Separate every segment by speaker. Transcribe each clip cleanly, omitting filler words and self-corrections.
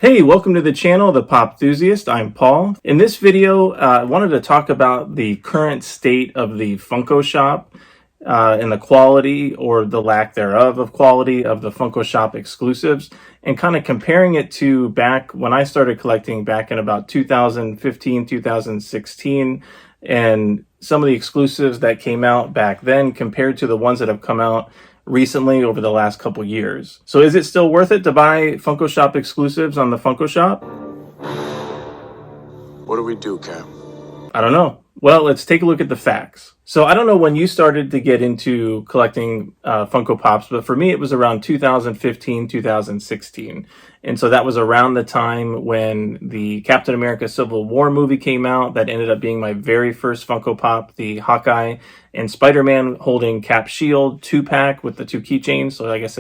Speaker 1: Hey, welcome to the channel, The Pop Enthusiast. I'm Paul. In this video, I wanted to talk about the current state of the Funko Shop and the quality or the lack thereof of quality of the Funko Shop exclusives, and kind of comparing it to back when I started collecting back in about 2015, 2016, and some of the exclusives that came out back then compared to the ones that have come out recently over the last couple years. So is it still worth it to buy Funko Shop exclusives on the Funko Shop?
Speaker 2: What do we do, Cam?
Speaker 1: I don't know. Well, let's take a look at the facts. So I don't know when you started to get into collecting Funko Pops, but for me it was around 2015, 2016. And so that was around the time when the Captain America Civil War movie came out. That ended up being my very first Funko Pop, the Hawkeye and Spider-Man holding Cap Shield 2-pack with the 2 keychains. So I guess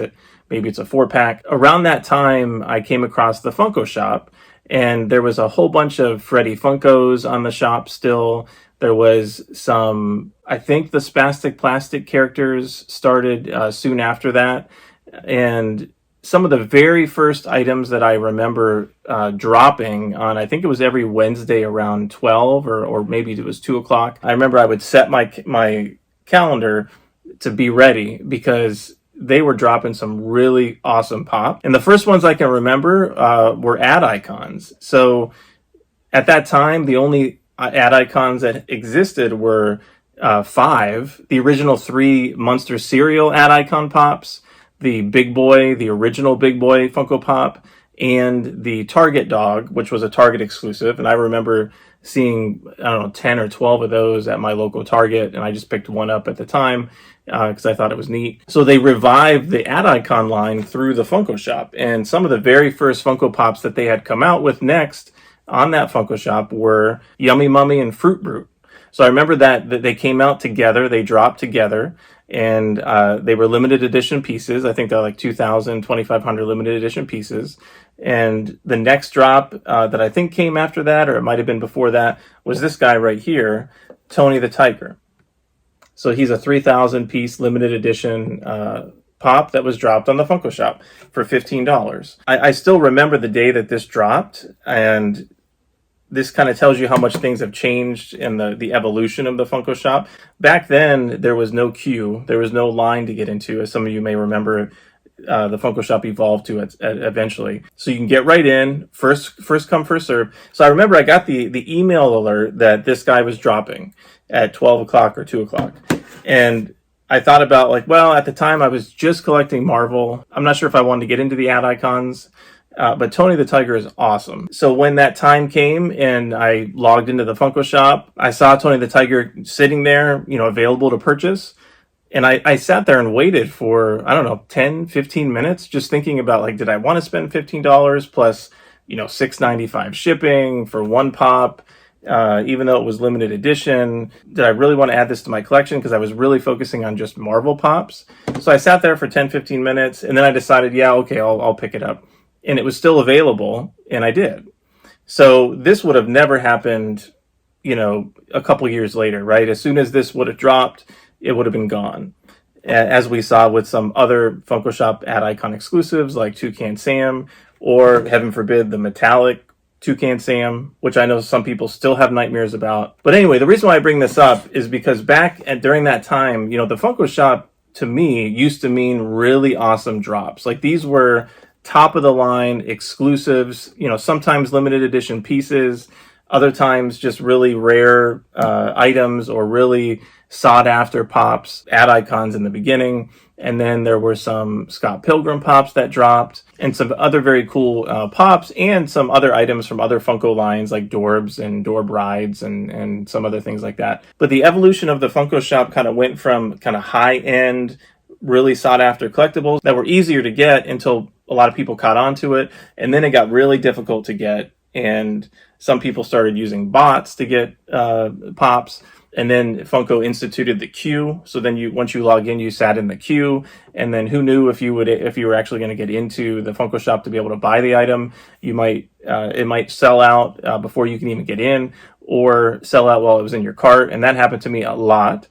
Speaker 1: maybe it's a 4-pack. Around that time, I came across the Funko Shop, and there was a whole bunch of Freddy Funkos on the shop still. There was some, I think the Spastic Plastic characters started soon after that. And some of the very first items that I remember dropping on, I think it was every Wednesday around 12 or maybe it was 2 o'clock. I remember I would set my calendar to be ready because they were dropping some really awesome pop. And the first ones I can remember were ad icons. So at that time, the only ad icons that existed were 5, the original 3 Munster cereal ad icon pops, the Big Boy, the original Big Boy Funko Pop, and the Target dog, which was a Target exclusive. And I remember seeing, I don't know, 10 or 12 of those at my local Target, and I just picked one up at the time because I thought it was neat. So they revived the ad icon line through the Funko Shop, and some of the very first Funko Pops that they had come out with next on that Funko Shop were Yummy Mummy and Fruit Brute. So I remember that they came out together, they dropped together, and they were limited edition pieces. I think they're like 2,000, 2,500 limited edition pieces. And the next drop that I think came after that, or it might have been before that, was this guy right here, Tony the Tiger. So he's a 3,000 piece limited edition pop that was dropped on the Funko Shop for $15. I still remember the day that this dropped, and this kind of tells you how much things have changed in the evolution of the Funko Shop. Back then, there was no queue. There was no line to get into, as some of you may remember. The Funko Shop evolved to it eventually. So you can get right in, first come, first serve. So I remember I got the email alert that this guy was dropping at 12 o'clock or 2 o'clock. And I thought about, like, well, at the time I was just collecting Marvel. I'm not sure if I wanted to get into the ad icons. But Tony the Tiger is awesome. So when that time came and I logged into the Funko Shop, I saw Tony the Tiger sitting there, available to purchase. And I sat there and waited for, I don't know, 10, 15 minutes, just thinking about, like, did I want to spend $15 plus, $6.95 shipping for one pop, even though it was limited edition? Did I really want to add this to my collection? Because I was really focusing on just Marvel pops. So I sat there for 10, 15 minutes, and then I decided, yeah, okay, I'll pick it up. And it was still available, and I did. So this would have never happened, a couple years later, right? As soon as this would have dropped, it would have been gone. As we saw with some other Funko Shop ad icon exclusives like Toucan Sam, or heaven forbid, the metallic Toucan Sam, which I know some people still have nightmares about. But anyway, the reason why I bring this up is because during that time, the Funko Shop to me used to mean really awesome drops. Like, these were top of the line exclusives, sometimes limited edition pieces, other times just really rare items or really sought after pops, ad icons in the beginning. And then there were some Scott Pilgrim pops that dropped, and some other very cool pops, and some other items from other Funko lines like Dorbs and Dorb Rides and some other things like that. But the evolution of the Funko Shop kind of went from kind of high end, really sought after collectibles that were easier to get until a lot of people caught on to it, and then it got really difficult to get, and some people started using bots to get pops, and then Funko instituted the queue. So then once you log in, you sat in the queue, and then who knew if you were actually going to get into the Funko Shop to be able to buy the item. It might sell out before you can even get in, or sell out while it was in your cart, and that happened to me a lot.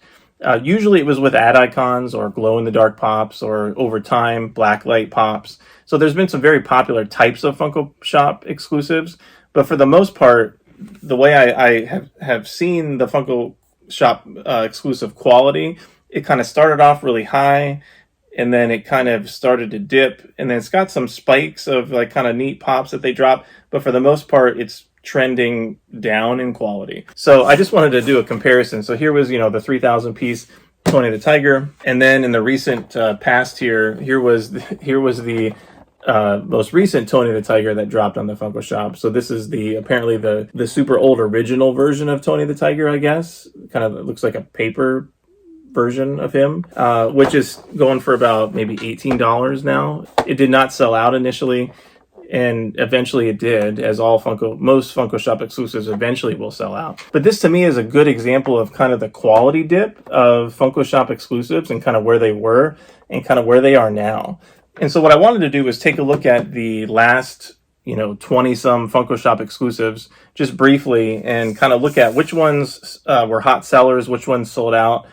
Speaker 1: Usually it was with ad icons or glow-in-the-dark pops, or over time, blacklight pops. So there's been some very popular types of Funko Shop exclusives, but for the most part, the way I have seen the Funko Shop exclusive quality, it kind of started off really high, and then it kind of started to dip, and then it's got some spikes of like kind of neat pops that they drop, but for the most part it's trending down in quality. So I just wanted to do a comparison. So here was, the 3,000 piece Tony the Tiger, and then in the recent past here was the most recent Tony the Tiger that dropped on the Funko Shop. So this is apparently the super old original version of Tony the Tiger, I guess. Kind of looks like a paper version of him, which is going for about maybe $18 now. It did not sell out initially, and eventually it did, as most Funko Shop exclusives eventually will sell out. But this to me is a good example of kind of the quality dip of Funko Shop exclusives, and kind of where they were and kind of where they are now. And so what I wanted to do was take a look at the last 20 some Funko Shop exclusives just briefly, and kind of look at which ones were hot sellers, which ones sold out,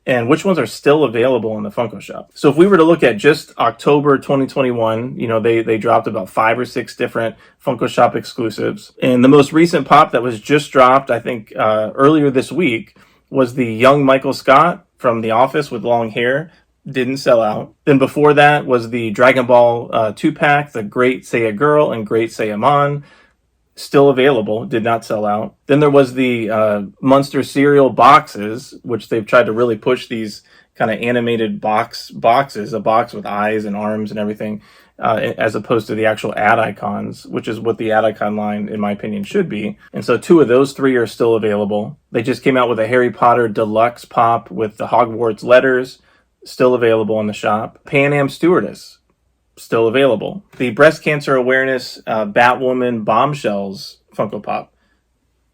Speaker 1: and which ones are still available in the Funko Shop. So if we were to look at just October 2021, they dropped about 5 or 6 different Funko Shop exclusives. And the most recent pop that was just dropped, I think, earlier this week, was the young Michael Scott from The Office with long hair. Didn't sell out. Then before that was the Dragon Ball 2-pack, the Great Saiya Girl and Great Saiya Man. Still available, did not sell out. Then there was the Munster cereal boxes, which they've tried to really push these kind of animated boxes, a box with eyes and arms and everything, as opposed to the actual ad icons, which is what the ad icon line, in my opinion, should be. And so 2 of those 3 are still available. They just came out with a Harry Potter Deluxe pop with the Hogwarts letters, still available in the shop. Pan Am Stewardess, still available. The breast cancer awareness Batwoman Bombshells Funko Pop,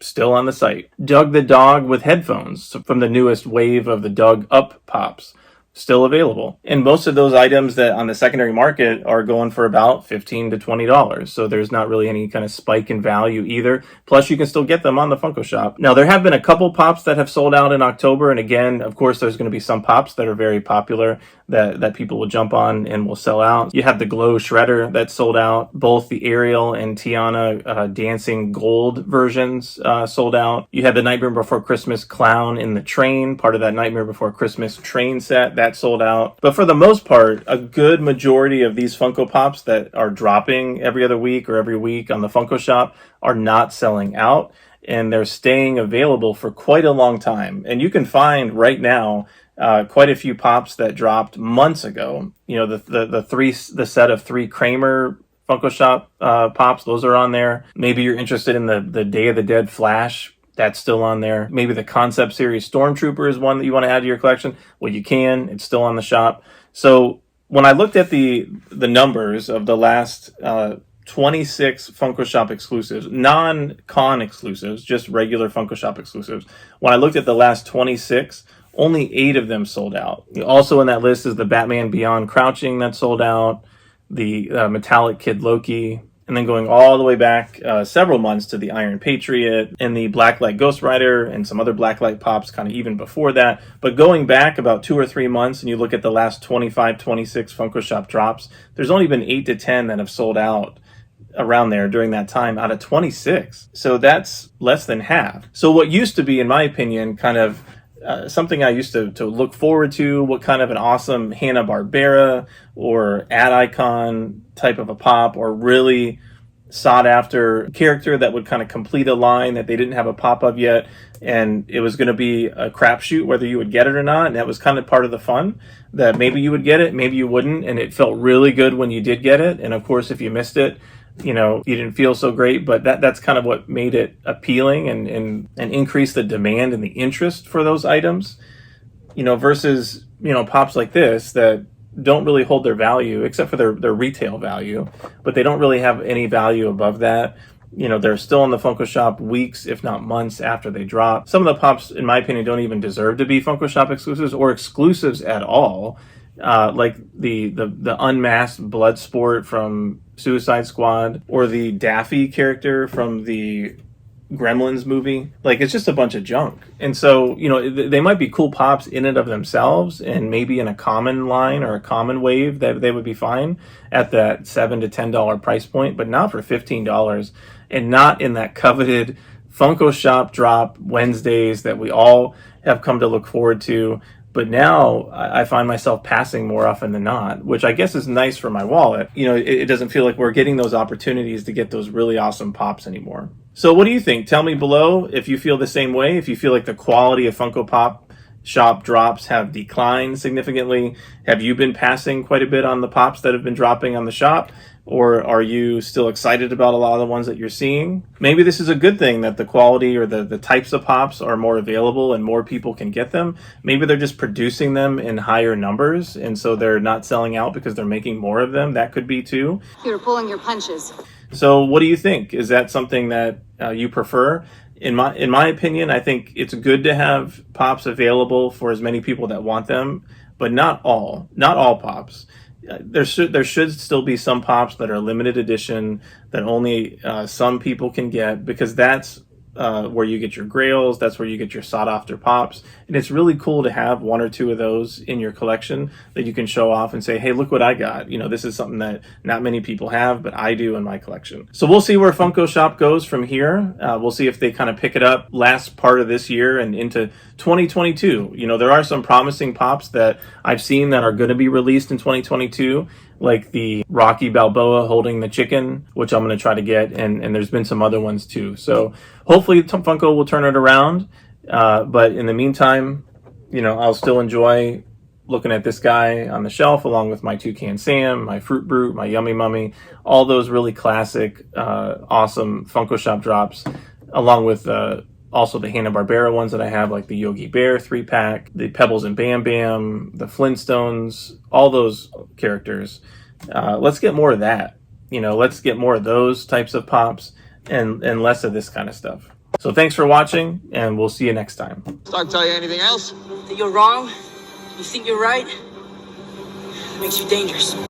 Speaker 1: still on the site. Doug the Dog with headphones from the newest wave of the Doug Up Pops, still available. And most of those items that on the secondary market are going for about $15 to $20. So there's not really any kind of spike in value either. Plus you can still get them on the Funko Shop. Now there have been a couple pops that have sold out in October. And again, of course, there's going to be some pops that are very popular that people will jump on and will sell out. You have the Glow Shredder that sold out. Both the Ariel and Tiana Dancing Gold versions sold out. You had the Nightmare Before Christmas Clown in the Train, part of that Nightmare Before Christmas train set, that sold out. But for the most part, a good majority of these Funko Pops that are dropping every other week or every week on the Funko Shop are not selling out, and they're staying available for quite a long time. And you can find right now quite a few pops that dropped months ago. The set of 3 Kramer Funko Shop pops, those are on there. Maybe you're interested in the Day of the Dead Flash, that's still on there. Maybe the Concept Series Stormtrooper is one that you want to add to your collection. Well, you can. It's still on the shop. So when I looked at the numbers of the last 26 Funko Shop exclusives, non-con exclusives, just regular Funko Shop exclusives, when I looked at the last 26, only 8 of them sold out. Also in that list is the Batman Beyond Crouching that sold out, the Metallic Kid Loki, and then going all the way back several months to the Iron Patriot and the Blacklight Ghost Rider and some other Blacklight pops kind of even before that. But going back about 2 or 3 months and you look at the last 25, 26 Funko Shop drops, there's only been 8 to 10 that have sold out around there during that time out of 26. So that's less than half. So what used to be, in my opinion, kind of something I used to look forward to, what kind of an awesome Hanna-Barbera or ad icon type of a pop, or really sought after character that would kind of complete a line that they didn't have a pop of yet, and it was going to be a crapshoot whether you would get it or not, and that was kind of part of the fun, that maybe you would get it, maybe you wouldn't, and it felt really good when you did get it, and of course if you missed it, you didn't feel so great, but that's kind of what made it appealing and increased the demand and the interest for those items, versus, pops like this that don't really hold their value except for their retail value, but they don't really have any value above that. They're still in the Funko Shop weeks, if not months after they drop. Some of the pops, in my opinion, don't even deserve to be Funko Shop exclusives or exclusives at all. Like the unmasked Bloodsport from Suicide Squad, or the Daffy character from the Gremlins movie. Like, it's just a bunch of junk. And so, you know, they might be cool pops in and of themselves, and maybe in a common line or a common wave that they would be fine at that $7 to $10 price point, but not for $15, and not in that coveted Funko Shop drop Wednesdays that we all have come to look forward to. But now I find myself passing more often than not, which I guess is nice for my wallet. You know, it doesn't feel like we're getting those opportunities to get those really awesome pops anymore. So what do you think? Tell me below if you feel the same way, if you feel like the quality of Funko Pop Shop drops have declined significantly. Have you been passing quite a bit on the pops that have been dropping on the shop? Or are you still excited about a lot of the ones that you're seeing? Maybe this is a good thing that the quality or the types of pops are more available and more people can get them. Maybe they're just producing them in higher numbers, and so they're not selling out because they're making more of them. That could be too.
Speaker 2: You're pulling your punches.
Speaker 1: So what do you think? Is that something that you prefer? In my opinion, I think it's good to have pops available for as many people that want them, but not all pops. There should still be some pops that are limited edition that only some people can get, because that's where you get your grails, that's where you get your sought after pops. And it's really cool to have one or two of those in your collection that you can show off and say, hey, look what I got. You know, this is something that not many people have, but I do in my collection. So we'll see where Funko Shop goes from here. We'll see if they kind of pick it up last part of this year and into 2022. You know, there are some promising pops that I've seen that are going to be released in 2022. Like the Rocky Balboa holding the chicken, which I'm going to try to get, and there's been some other ones too. So hopefully Funko will turn it around. But in the meantime, you know, I'll still enjoy looking at this guy on the shelf along with my Toucan Sam, my Fruit Brute, my Yummy Mummy, all those really classic, awesome Funko Shop drops, along with also the Hanna-Barbera ones that I have, like the Yogi Bear 3-pack, the Pebbles and Bam Bam, the Flintstones, all those characters. Let's get more of that. You know, let's get more of those types of pops and less of this kind of stuff. So thanks for watching, and we'll see you next time.
Speaker 3: Doc tell you anything else?
Speaker 4: That you're wrong? You think you're right? It makes you dangerous.